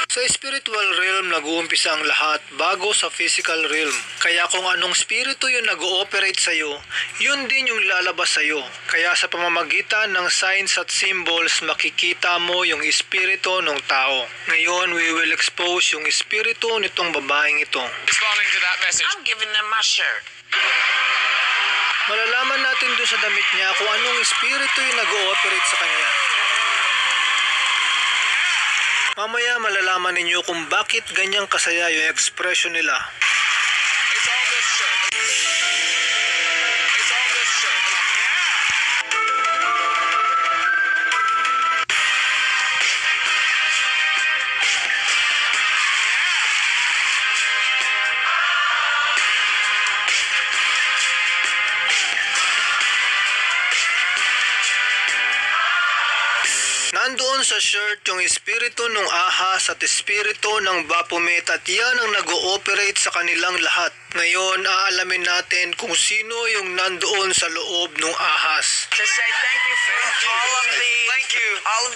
Sa spiritual realm, nag-uumpisa ang lahat bago sa physical realm. Kaya kung anong spirito yung nag-ooperate sa'yo, yun din yung lalabas sa'yo. Kaya sa pamamagitan ng signs at symbols, makikita mo yung espiritu ng tao. Ngayon, we will expose yung espiritu nitong babaeng ito. Responding to that message. I'm giving them my shirt. Malalaman natin doon sa damit niya kung anong espiritu yung nag-ooperate sa kanya. Mamaya malalaman ninyo kung bakit ganyang kasaya yung expression nila. It's on this shirt. It's on this shirt. Nandoon sa shirt yung espiritu ng ahas at espiritu ng Baphomet at yan ang nag-ooperate sa kanilang lahat. Ngayon, aalamin natin kung sino yung nandoon sa loob ng ahas. To say thank you for all of the... Thank you. All of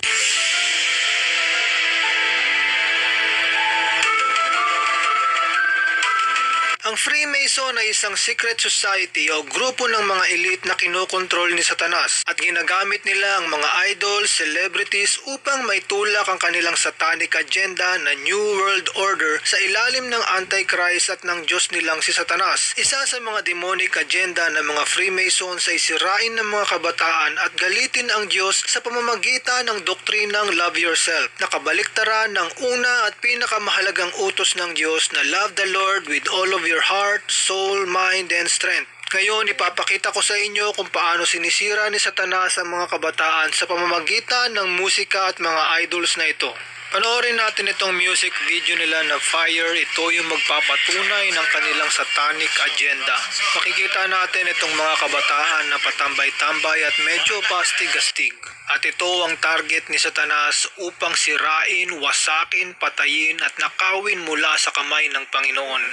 Ang Freemason ay isang secret society o grupo ng mga elite na kinokontrol ni Satanas at ginagamit nila ang mga idols, celebrities upang maitulak ang kanilang satanic agenda na New World Order sa ilalim ng Antichrist at ng Diyos nilang si Satanas. Isa sa mga demonic agenda ng mga Freemasons ay sirain ng mga kabataan at galitin ang Diyos sa pamamagitan ng doktrinang Love Yourself na kabaliktaran ng una at pinakamahalagang utos ng Diyos na Love the Lord with all of your heart, soul, mind, and strength. Ngayon, ipapakita ko sa inyo kung paano sinisira ni Satanas ang mga kabataan sa pamamagitan ng musika at mga idols na ito. Panoorin natin itong music video nila na Fire. Ito yung magpapatunay ng kanilang satanic agenda. Makikita natin itong mga kabataan na patambay-tambay at medyo pastig-astig. At ito ang target ni Satanas upang sirain, wasakin, patayin at nakawin mula sa kamay ng Panginoon.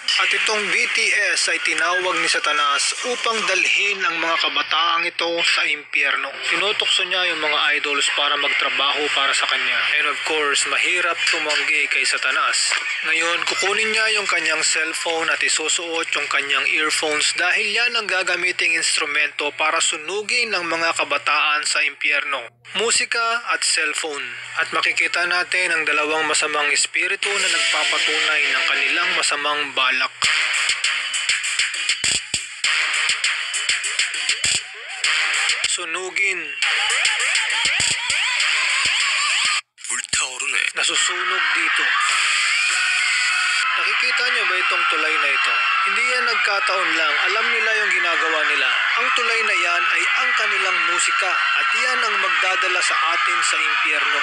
At itong BTS ay tinawag ni Satanas upang dalhin ang mga kabataang ito sa impyerno. Tinutokso niya yung mga idols para magtrabaho para sa kanya. And of course, mahirap tumanggi kay Satanas. Ngayon, kukunin niya yung kanyang cellphone at isusuot yung kanyang earphones dahil yan ang gagamiting instrumento para sunugin ng mga kabataan sa impyerno. Musika at cellphone. At makikita natin ang dalawang masamang espiritu na nagpapatunay ng kanilang masamang balak. Sunugin. Nasusunog dito. Nakikita niyo ba itong tulay na ito? Hindi yan nagkataon lang. Alam nila yung ginagawa nila. Ang tulay na yan ay ang kanilang musika at yan ang magdadala sa atin sa impyerno.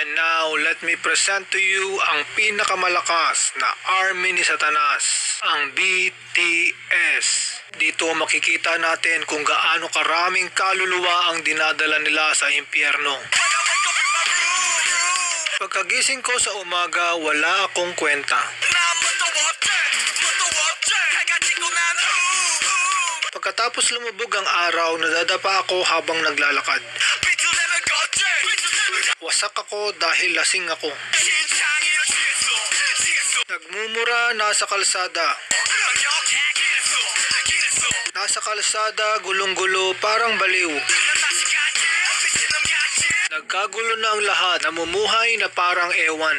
And now, let me present to you ang pinakamalakas na army ni Satanas, ang BTS. Dito makikita natin kung gaano karaming kaluluwa ang dinadala nila sa impyerno. Pagkagising ko sa umaga, wala akong kwenta. Pagkatapos lumubog ang araw, nadadapa ako habang naglalakad. Wasak ako dahil lasing ako. Nagmumura nasa kalsada. Nasa kalsada, gulong-gulo, parang baliw. Nagkagulo na ang lahat, namumuhay na parang ewan.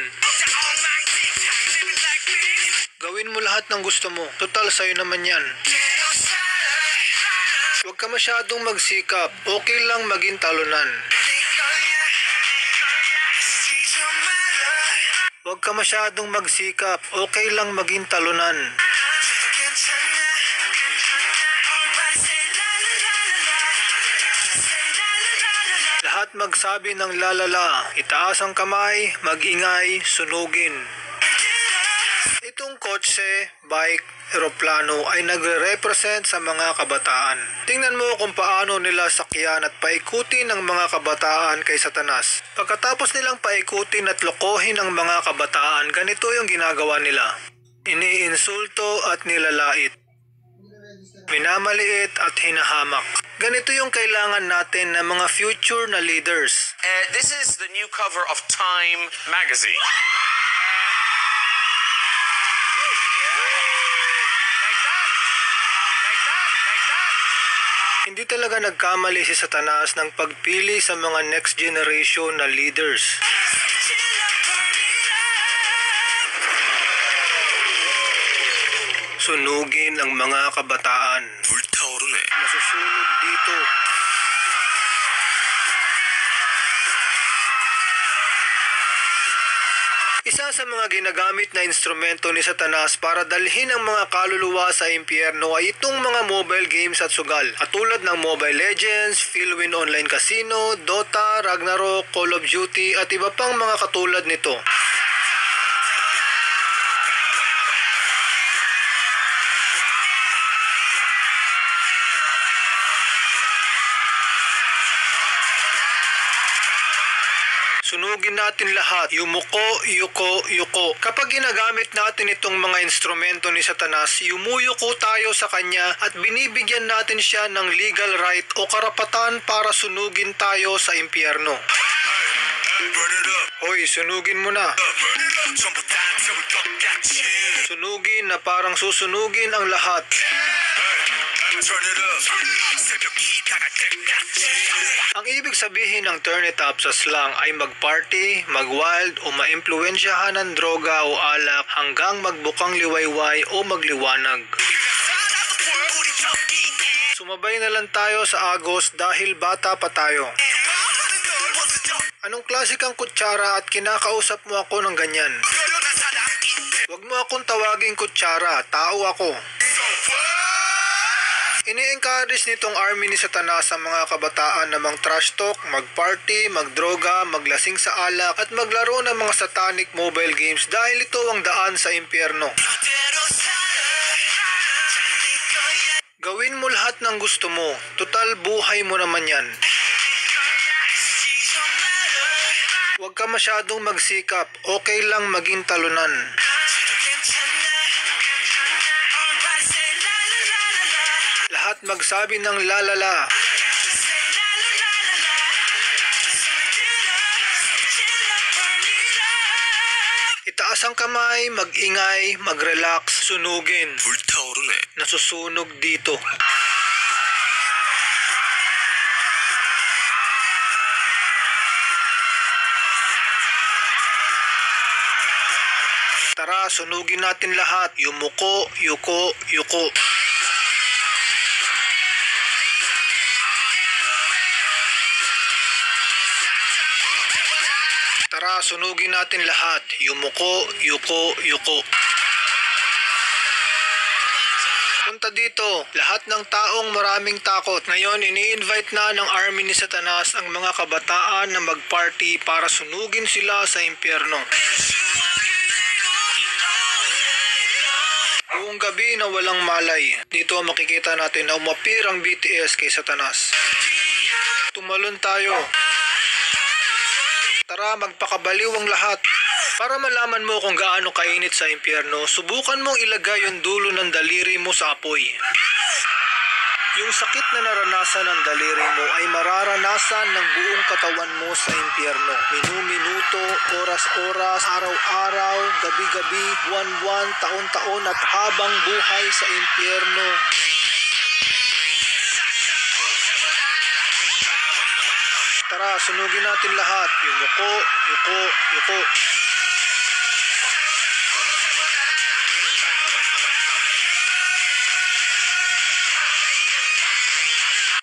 Gawin mo lahat ng gusto mo, total sa'yo naman yan. Huwag ka masyadong magsikap, okay lang maging talunan. Huwag ka masyadong magsikap, okay lang maging talunan. Lahat magsabi ng lalala, itaas ang kamay, mag-ingay, sunugin. Itong kotse, bike, eroplano ay nagre-represent sa mga kabataan. Tingnan mo kung paano nila sakyan at paikutin ang mga kabataan kay Satanas. Pagkatapos nilang paikutin at lokohin ang mga kabataan, ganito yung ginagawa nila. Iniinsulto at nilalait. minamaliit at hinahamak. Ganito yung kailangan natin ng mga future na leaders. This is the new cover of Time magazine. Hindi talaga nagkamali si Satanas ng pagpili sa mga next generation na leaders. Sunugin ang mga kabataan. Masusunog dito. Isa sa mga ginagamit na instrumento ni Satanas para dalhin ang mga kaluluwa sa impyerno ay itong mga mobile games at sugal. Katulad ng Mobile Legends, Philwin Online Casino, Dota, Ragnarok, Call of Duty at iba pang mga katulad nito. Sunugin natin lahat. Yumuko, yuko, yuko. Kapag ginagamit natin itong mga instrumento ni Satanas, yumuyuko tayo sa kanya at binibigyan natin siya ng legal right o karapatan para sunugin tayo sa impyerno. Hoy, sunugin mo na. Sunugin na parang susunugin ang lahat. Ang ibig sabihin ng turn it up sa slang ay mag-party, mag-wild o maimpluwensyahan ng droga o alak hanggang magbukang liwayway o magliwanag. Sumabay na lang tayo sa agos dahil bata pa tayo. Anong klase kang kutsara at kinakausap mo ako ng ganyan? Huwag mo akong tawaging kutsara, tao ako. Ini-encourage nitong army ni Satanas sa mga kabataan na trash talk, mag-party, magdroga, maglasing sa alak at maglaro ng mga satanic mobile games dahil ito ang daan sa impyerno. Gawin mo lahat ng gusto mo, total buhay mo naman yan. Huwag ka masyadong magsikap, okay lang maging talunan. Lahat magsabi ng lalala. Itaas ang kamay, mag-ingay, mag-relax, sunugin. Nasusunog dito. Tara, sunugin natin lahat. Yumuko, yuko, yuko. Tara, sunugin natin lahat. Yumuko, yuko, yuko. Punta dito, lahat ng taong maraming takot. Ngayon, ini-invite na ng army ni Satanas ang mga kabataan na mag-party para sunugin sila sa impyerno. Buong gabi na walang malay. Dito makikita natin na umapir ang BTS kay Satanas. Tumalon tayo. Tara, magpakabaliw ang lahat. Para malaman mo kung gaano kainit sa impyerno, subukan mong ilagay yung dulo ng daliri mo sa apoy. Yung sakit na naranasan ng daliri mo ay mararanasan ng buong katawan mo sa impyerno. Minu-minuto, oras-oras, araw-araw, gabi-gabi, buwan-buwan, taon-taon at habang buhay sa impyerno. Tara, sunugin natin lahat. Yumuko, yuko, yuko.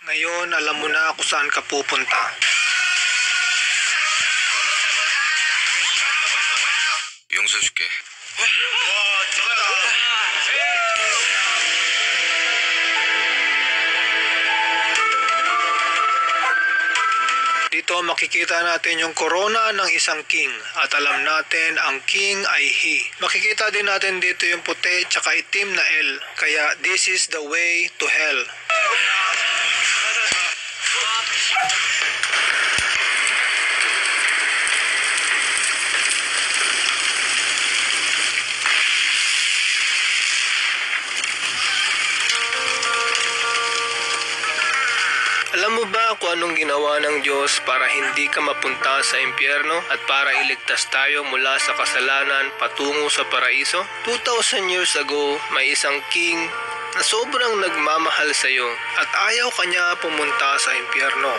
Ngayon, alam mo na kung saan ka pupunta. 용서해줄게. Dito makikita natin yung corona ng isang king at alam natin ang king ay he. Makikita din natin dito yung puti tsaka itim na L. Kaya this is the way to hell. Alam mo ba kung anong ginawa ng Diyos para hindi ka mapunta sa impyerno at para iligtas tayo mula sa kasalanan patungo sa paraiso? 2,000 years ago, may isang king na sobrang nagmamahal sa iyo at ayaw kanya pumunta sa impyerno.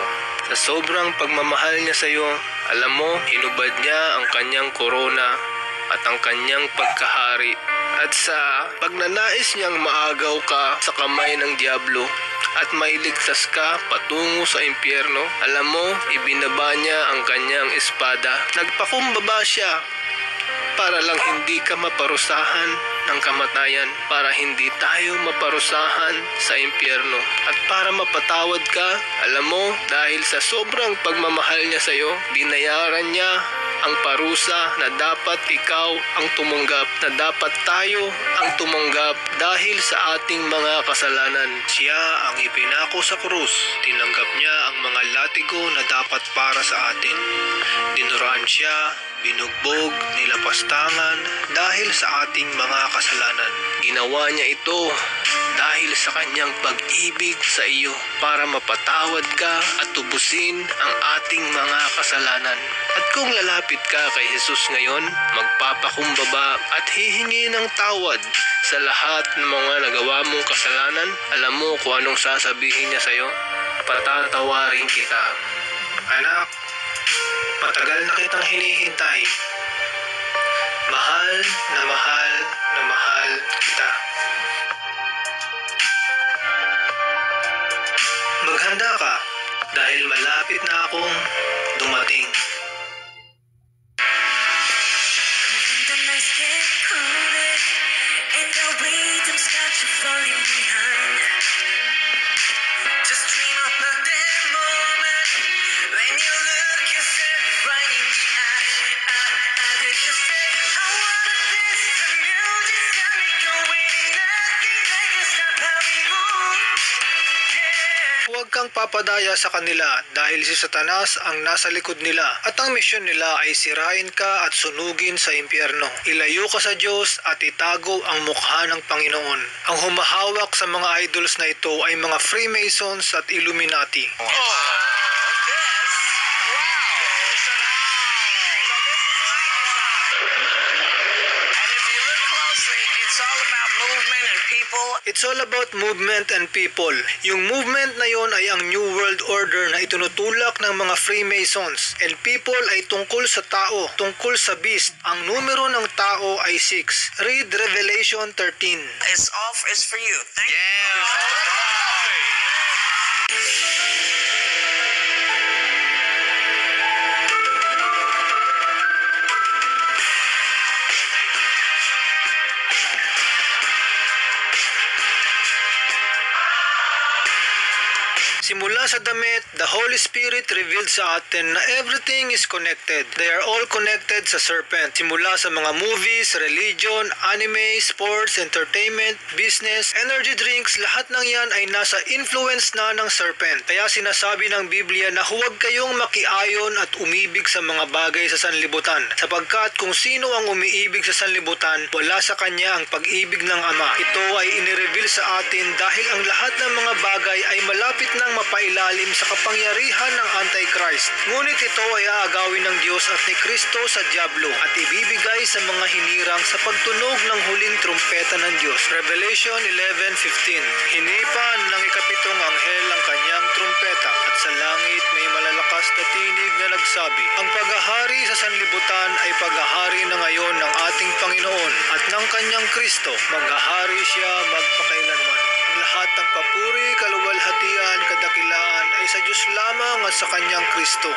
Sa sobrang pagmamahal niya sa iyo, alam mo, hinubad niya ang kanyang korona at ang kanyang pagkahari. At sa pagnanais niyang maagaw ka sa kamay ng diablo at mailigtas ka patungo sa impyerno, alam mo, ibinaba niya ang kanyang espada. Nagpakumbaba siya para lang hindi ka maparusahan ng kamatayan, para hindi tayo maparusahan sa impyerno. At para mapatawad ka, alam mo, dahil sa sobrang pagmamahal niya sa iyo, binayaran niya ang parusa na dapat ikaw ang tumanggap, na dapat tayo ang tumanggap dahil sa ating mga kasalanan. Siya ang ipinako sa krus. Tinanggap niya ang mga latigo na dapat para sa atin. Dinuraan siya, binugbog, nilapastangan dahil sa ating mga kasalanan. Ginawa niya ito dahil sa kanyang pag-ibig sa iyo para mapatawad ka at tubusin ang ating mga kasalanan. At kung lalapit ka kay Jesus ngayon, magpapakumbaba at hihingi ng tawad sa lahat ng mga nagawa mong kasalanan, alam mo kung anong sasabihin niya sa iyo? Patatawarin kita. Anak, matagal na kitang hinihintay. Mahal na mahal na mahal kita. Maghanda ka dahil malapit na akong dumating. The nights get colder and the rhythms got you falling behind. Just dream about that moment when you look yourself right in the eye. I did just say I wanna dance the music got me going and nothing that can stop how we move. Yeah. Huwag kang papadaya sa kanila dahil si Satanas ang nasa likod nila at ang misyon nila ay sirain ka at sunugin sa impyerno. Ilayo ka sa Diyos at itago ang mukha ng Panginoon. Ang humahawak sa mga idols na ito ay mga Freemasons at Illuminati. It's all about movement and people. It's all about movement and people. Yung movement na yon ay ang New World Order na itinutulak ng mga Freemasons. And people ay tungkol sa tao, tungkol sa beast. Ang numero ng tao ay 6. Read Revelation 13. It's off is for you. Thank you. Simula sa damit, the Holy Spirit revealed sa atin na everything is connected. They are all connected sa serpent. Simula sa mga movies, religion, anime, sports, entertainment, business, energy drinks, lahat ng yan ay nasa influence na ng serpent. Kaya sinasabi ng Biblia na huwag kayong makiayon at umibig sa mga bagay sa sanlibutan. Sapagkat kung sino ang umiibig sa sanlibutan, wala sa kanya ang pag-ibig ng Ama. Ito ay inireveal sa atin dahil ang lahat ng mga bagay ay malapit ng mapailalim sa kapangyarihan ng Antichrist. Ngunit ito ay aagawin ng Diyos at ni Kristo sa diablo at ibibigay sa mga hinirang sa pagtunog ng huling trumpeta ng Diyos. Revelation 11:15. Hinipan ng ikapitong anghel ang kanyang trumpeta at sa langit may malalakas na tinig na nagsabi, ang paghahari sa sanlibutan ay paghahari na ngayon ng ating Panginoon at ng kanyang Kristo. Maghahari siya magpakailanman. Lahat ng papuri, kaluwalhatian, kadakilaan ay sa Diyos lamang at sa kanyang Kristo.